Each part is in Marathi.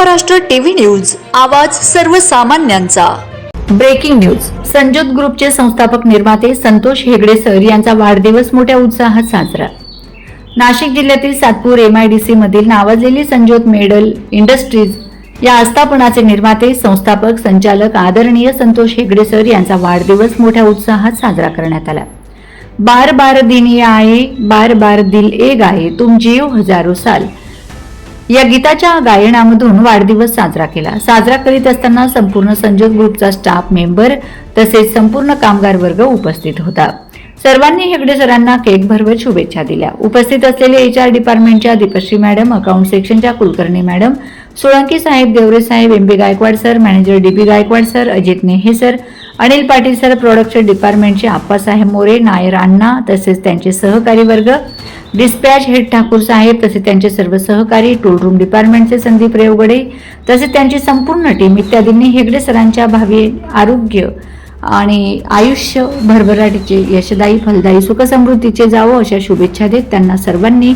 महाराष्ट्र टीव्ही न्यूज, आवाज सर्वसामान्यांचा। Breaking news. संजोत ग्रुपचे संस्थापक निर्माते संतोष हेगडे सर यांचा वाढदिवस मोठ्या उत्साहात साजरा। नाशिक जिल्ह्यातील सातपूर MIDC मधील नावाजलेली संजोत मेडल इंडस्ट्रीज या आस्थापनाचे निर्माते, संस्थापक, संचालक आदरणीय संतोष हेगडे सर यांचा वाढदिवस मोठ्या उत्साहात साजरा करण्यात आला। बार बार दिन ये आए, बार बार दिल ए गाए, तुम जियो हजारो साल या गीताच्या गायनामधून वाढदिवस साजरा केला। साजरा करीत असताना संपूर्ण संजोत ग्रुपचा स्टाफ मेंबर तसेच संपूर्ण कामगार वर्ग उपस्थित होता। सर्वांनी हेगडे सरांना केक भरवत शुभेच्छा दिल्या। उपस्थित असलेले HR डिपार्टमेंटच्या दीपश्री मॅडम, अकाउंट सेक्शनच्या कुलकर्णी मॅडम, सोळंकी साहेब, देवरे साहेब, MB Gaikwad sir, manager DB Gaikwad sir, Ajit Nehe sir, Anil Patil sir, production डिपार्टमेंटचे आप्पासाहेब मोरे, नायर अण्णा तसेच त्यांचे सहकारी वर्ग, डिस्पॅच हेड ठाकूर साहेब तसेच त्यांचे सर्व सहकारी, टूल रूम डिपार्टमेंटचे संदीप रेवगडे तसेच त्यांची संपूर्ण टीम इत्यादींनी हेगडे सरांच्या भावी आरोग्य आणि आयुष्य भरभराटीचे, यशदायी, फलदायी, सुखसमृद्धीचे जावो अशा शुभेच्छा देत त्यांना सर्वांनी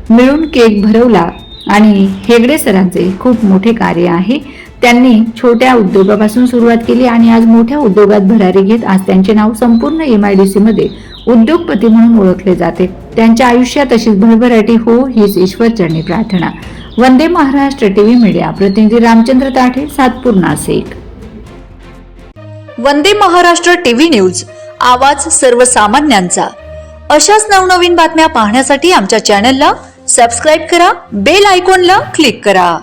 मिळून केक भरवला। आणि हेगडे सरांचे खूप मोठे कार्य आहे। त्यांनी छोट्या उद्योगापासून सुरुवात केली आणि आज मोठ्या उद्योगात भरारी घेत आज त्यांचे नाव संपूर्ण MIDC मध्ये उद्योगपती म्हणून ओळखले जाते। त्यांच्या आयुष्यात अशीच भरभराटी हो हीच ईश्वरचरणी प्रार्थना। वंदे महाराष्ट्र टीव्ही मीडिया प्रतिनिधी रामचंद्र ताठे, सातपूर, नाशिक। वंदे महाराष्ट्र टीव्ही न्यूज, आवाज सर्वसामान्यांचा। अशाच नवनवीन बातम्या पाहण्यासाठी आमच्या चॅनलला सबस्क्राइब करा, बेल आयकॉनला क्लिक करा।